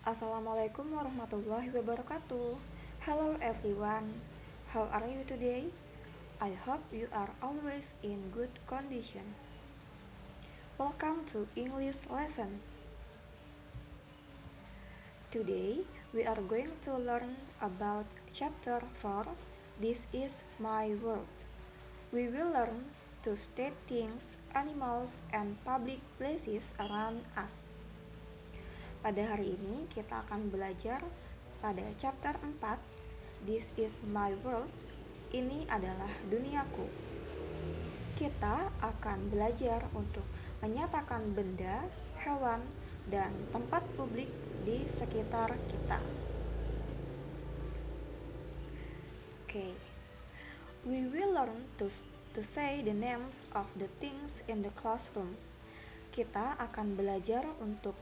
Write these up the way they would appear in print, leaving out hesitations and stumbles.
Assalamualaikum warahmatullahi wabarakatuh. Hello everyone. How are you today? I hope you are always in good condition. Welcome to English lesson. Today we are going to learn about chapter 4. This is my world. We will learn to state things, animals, and public places around us. Pada hari ini kita akan belajar pada chapter 4. This is my world. Ini adalah duniaku. Kita akan belajar untuk menyatakan benda, hewan, dan tempat publik di sekitar kita. Okay. We will learn to say the names of the things in the classroom. Kita akan belajar untuk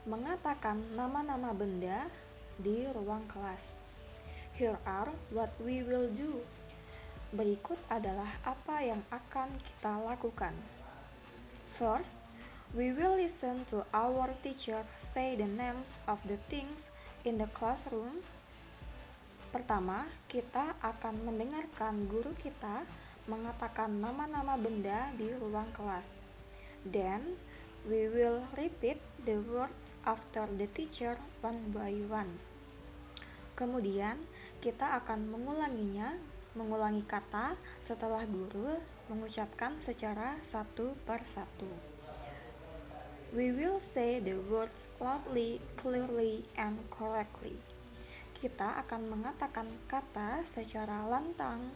mengatakan nama-nama benda di ruang kelas. Here are what we will do. Berikut adalah apa yang akan kita lakukan. First, we will listen to our teacher say the names of the things in the classroom. Pertama, kita akan mendengarkan guru kita mengatakan nama-nama benda di ruang kelas. Then, we will repeat the words after the teacher one by one. Kemudian, kita akan mengulangi kata setelah guru mengucapkan secara satu per satu. We will say the words loudly, clearly, and correctly. Kita akan mengatakan kata secara lantang,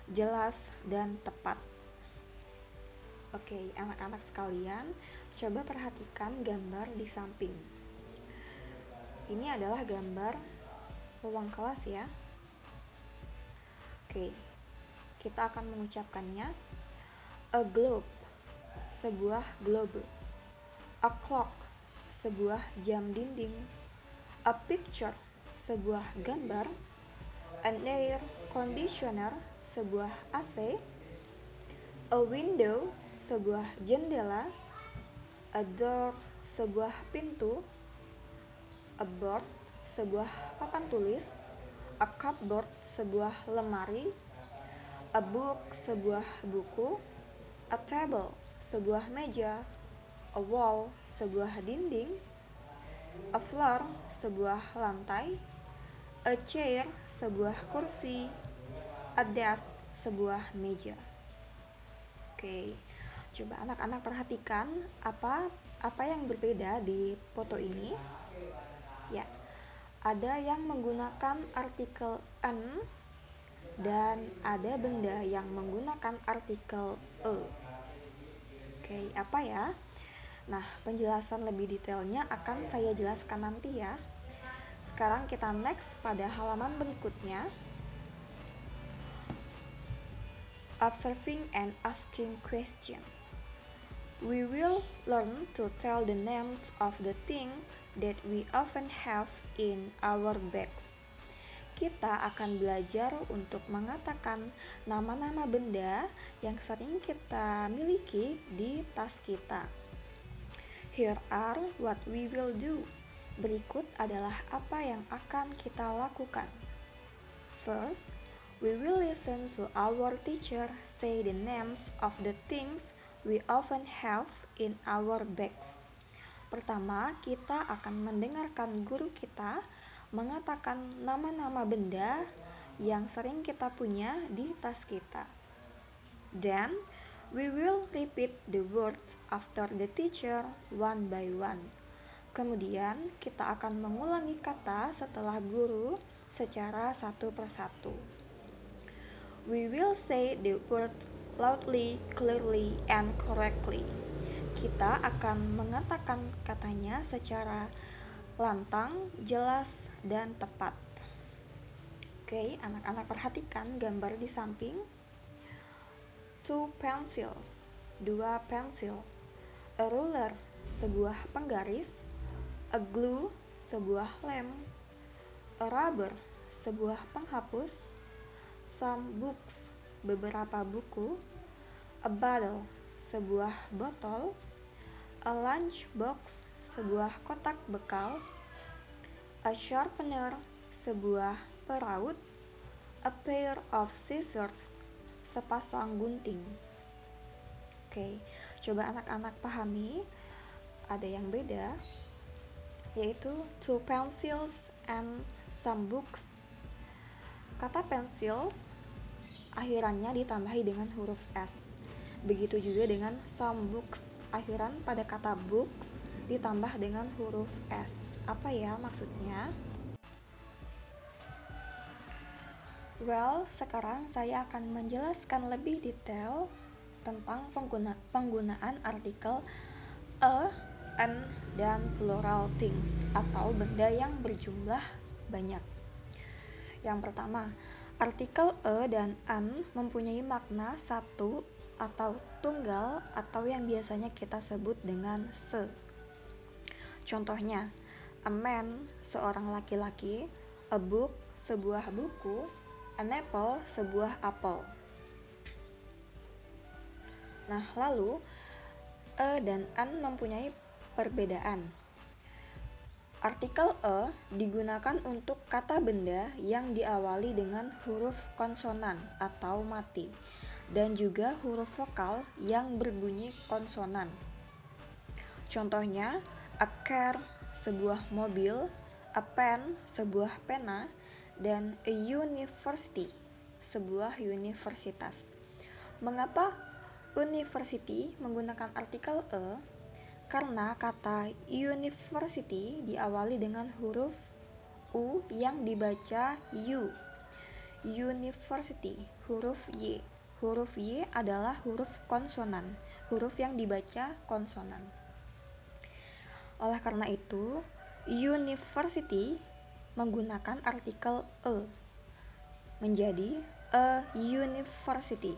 jelas, dan tepat. Oke, anak-anak sekalian, coba perhatikan gambar di samping. Ini adalah gambar ruang kelas ya. Oke, kita akan mengucapkannya. A globe, sebuah globe. A clock, sebuah jam dinding. A picture, sebuah gambar. An air conditioner, sebuah AC. A window, sebuah jendela. A door, sebuah pintu. A board, sebuah papan tulis. A cupboard, sebuah lemari. A book, sebuah buku. A table, sebuah meja. A wall, sebuah dinding. A floor, sebuah lantai. A chair, sebuah kursi. A desk, sebuah meja. Oke, coba anak-anak perhatikan apa yang berbeda di foto ini. Ya, ada yang menggunakan artikel an dan ada benda yang menggunakan artikel e. Oke, apa ya? Nah, penjelasan lebih detailnya akan saya jelaskan nanti ya. Sekarang kita next pada halaman berikutnya. Observing and asking questions. We will learn to tell the names of the things that we often have in our bags. Kita akan belajar untuk mengatakan nama-nama benda yang sering kita miliki di tas kita. Here are what we will do. Berikut adalah apa yang akan kita lakukan. First, we will listen to our teacher say the names of the things we often have in our bags. Pertama, kita akan mendengarkan guru kita mengatakan nama-nama benda yang sering kita punya di tas kita. Then, we will repeat the words after the teacher one by one. Kemudian, kita akan mengulangi kata setelah guru secara satu persatu. We will say the words loudly, clearly, and correctly. Kita akan mengatakan katanya secara lantang, jelas, dan tepat. Oke, anak-anak perhatikan gambar di samping. 2 pencils, 2 pensil. A ruler, sebuah penggaris. A glue, sebuah lem. A rubber, sebuah penghapus. Some books, beberapa buku. A bottle, sebuah botol. A lunch box, sebuah kotak bekal. A sharpener, sebuah peraut. A pair of scissors, sepasang gunting. Oke, coba anak-anak pahami, ada yang beda, yaitu two pencils and some books. Kata pencils akhirannya ditambahi dengan huruf S. Begitu juga dengan some books, akhiran pada kata books ditambah dengan huruf S. Apa ya maksudnya? Well, sekarang saya akan menjelaskan lebih detail tentang penggunaan artikel a, an, dan plural things atau benda yang berjumlah banyak. Yang pertama, artikel a dan an mempunyai makna satu atau tunggal atau yang biasanya kita sebut dengan se. Contohnya, a man, seorang laki-laki, a book, sebuah buku, an apple, sebuah apel. Nah, lalu a dan an mempunyai perbedaan. Artikel a digunakan untuk kata benda yang diawali dengan huruf konsonan atau mati dan juga huruf vokal yang berbunyi konsonan. Contohnya, a car, sebuah mobil, a pen, sebuah pena, dan a university, sebuah universitas. Mengapa university menggunakan artikel a? Karena kata university diawali dengan huruf U yang dibaca U. University, huruf Y. Huruf Y adalah huruf konsonan, huruf yang dibaca konsonan. Oleh karena itu, university menggunakan artikel a menjadi a university.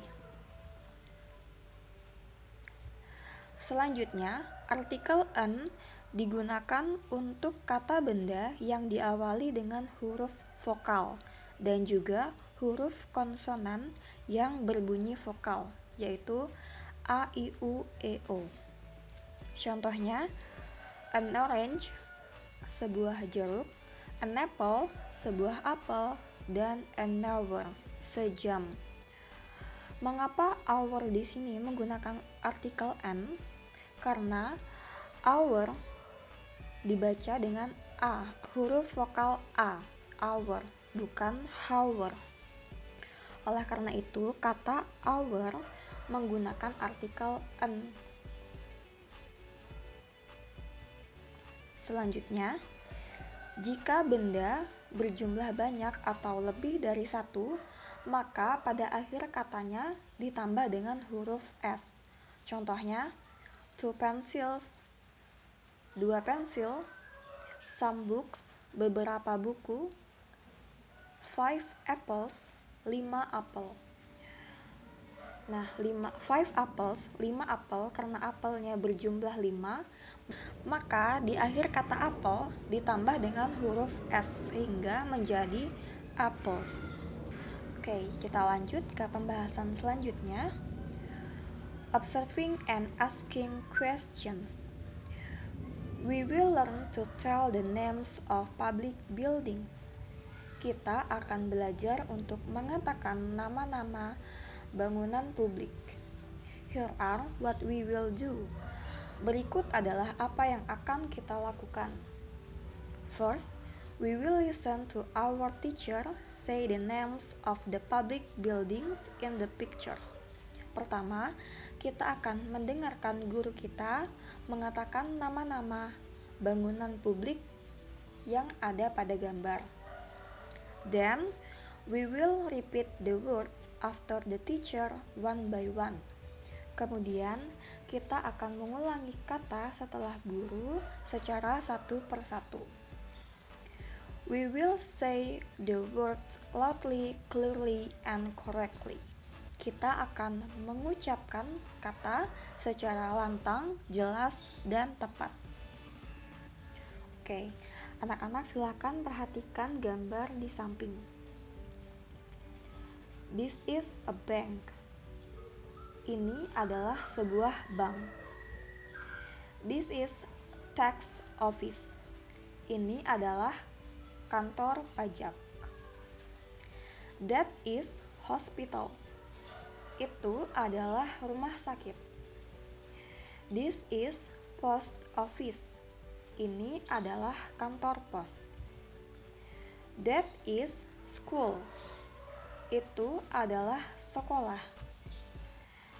Selanjutnya, artikel an digunakan untuk kata benda yang diawali dengan huruf vokal dan juga huruf konsonan yang berbunyi vokal, yaitu a, i, u, e, o. Contohnya, an orange, sebuah jeruk, an apple, sebuah apel, dan an hour, sejam. Mengapa hour di sini menggunakan artikel an? Karena hour dibaca dengan a, huruf vokal a, hour, bukan hour. Oleh karena itu, kata hour menggunakan artikel an. Selanjutnya, jika benda berjumlah banyak atau lebih dari satu, maka pada akhir katanya ditambah dengan huruf S. Contohnya, two pencils, dua pensil, some books, beberapa buku, five apples, 5 apel. Nah, 5 apples, 5 apel, karena apelnya berjumlah 5, maka di akhir kata apel ditambah dengan huruf S sehingga menjadi apples. Oke, kita lanjut ke pembahasan selanjutnya. Observing and asking questions. We will learn to tell the names of public buildings. Kita akan belajar untuk mengatakan nama-nama bangunan publik. Here are what we will do. Berikut adalah apa yang akan kita lakukan. First, we will listen to our teacher say the names of the public buildings in the picture. Pertama, kita akan mendengarkan guru kita mengatakan nama-nama bangunan publik yang ada pada gambar. Then, we will repeat the words after the teacher one by one. Kemudian, kita akan mengulangi kata setelah guru secara satu persatu. We will say the words loudly, clearly, and correctly. Kita akan mengucapkan kata secara lantang, jelas, dan tepat. Oke, anak-anak silakan perhatikan gambar di samping. This is a bank. Ini adalah sebuah bank. This is tax office. Ini adalah kantor pajak. That is hospital. Itu adalah rumah sakit. This is post office. Ini adalah kantor pos. That is school. Itu adalah sekolah.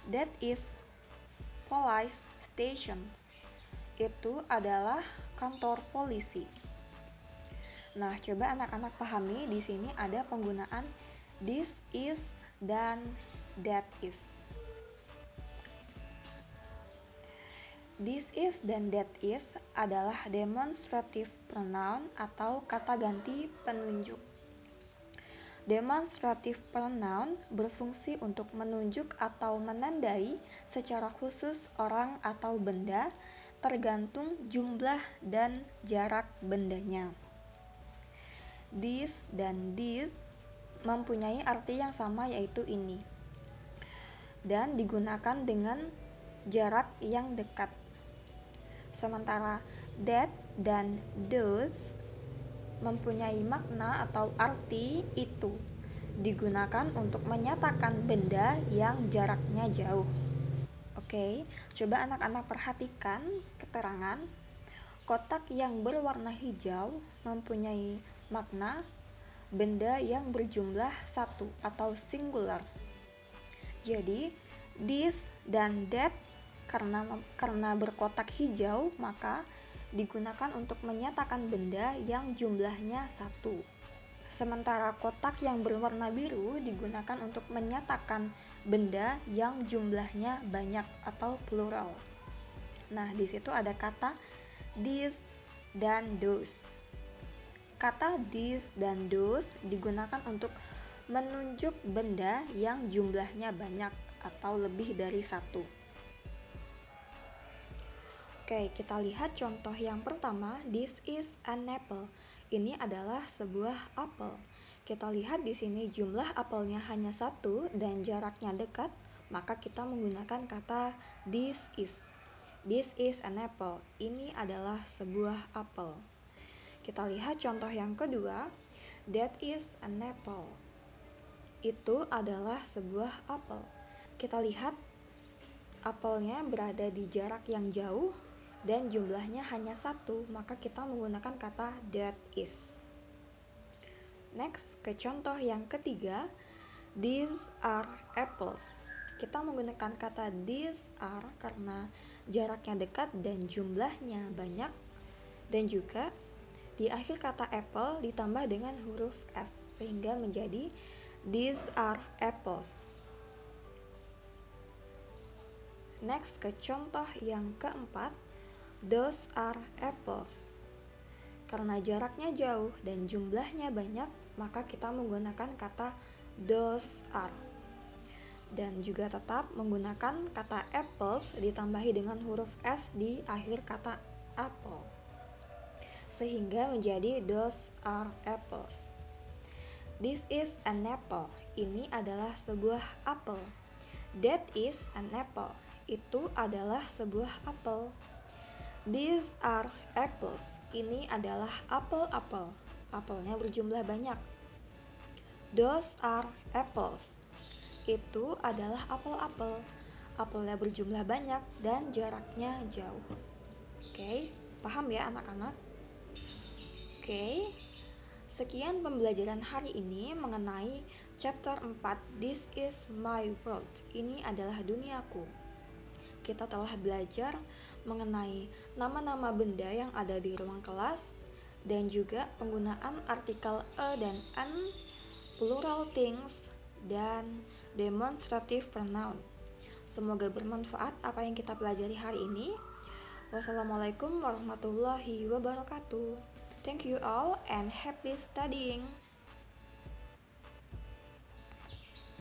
That is police station. Itu adalah kantor polisi. Nah, coba anak-anak pahami di sini ada penggunaan this is dan that is. This is dan that is adalah demonstrative pronoun atau kata ganti penunjuk. Demonstrative pronoun berfungsi untuk menunjuk atau menandai secara khusus orang atau benda tergantung jumlah dan jarak bendanya. This dan this mempunyai arti yang sama, yaitu ini, dan digunakan dengan jarak yang dekat. Sementara that dan those mempunyai makna atau arti itu, digunakan untuk menyatakan benda yang jaraknya jauh. Oke, coba anak-anak perhatikan keterangan. Kotak yang berwarna hijau mempunyai makna benda yang berjumlah satu atau singular. Jadi this dan that karena berkotak hijau maka digunakan untuk menyatakan benda yang jumlahnya satu. Sementara kotak yang berwarna biru digunakan untuk menyatakan benda yang jumlahnya banyak atau plural. Nah, di situ ada kata this dan those. Kata this dan those digunakan untuk menunjuk benda yang jumlahnya banyak atau lebih dari satu. Oke, kita lihat contoh yang pertama. This is an apple. Ini adalah sebuah apel. Kita lihat di sini jumlah apelnya hanya satu dan jaraknya dekat, maka kita menggunakan kata this is. This is an apple. Ini adalah sebuah apel. Kita lihat contoh yang kedua. That is an apple. Itu adalah sebuah apel. Kita lihat apelnya berada di jarak yang jauh dan jumlahnya hanya satu, maka kita menggunakan kata that is. Next, ke contoh yang ketiga. These are apples. Kita menggunakan kata these are karena jaraknya dekat dan jumlahnya banyak, dan juga di akhir kata apple ditambah dengan huruf S sehingga menjadi these are apples. Next, ke contoh yang keempat. Those are apples. Karena jaraknya jauh dan jumlahnya banyak, maka kita menggunakan kata those are. Dan juga tetap menggunakan kata apples ditambahi dengan huruf S di akhir kata apple, sehingga menjadi those are apples. This is an apple. Ini adalah sebuah apel. That is an apple. Itu adalah sebuah apel. These are apples. Ini adalah apel-apel. Apelnya berjumlah banyak. Those are apples. Itu adalah apel-apel. Apelnya berjumlah banyak dan jaraknya jauh. Oke, paham ya anak-anak? Oke, sekian pembelajaran hari ini mengenai chapter 4. This is my world. Ini adalah duniaku. Kita telah belajar mengenai nama-nama benda yang ada di ruang kelas dan juga penggunaan artikel a dan an, plural things, dan demonstrative pronoun. Semoga bermanfaat apa yang kita pelajari hari ini. Wassalamualaikum warahmatullahi wabarakatuh. Thank you all and happy studying.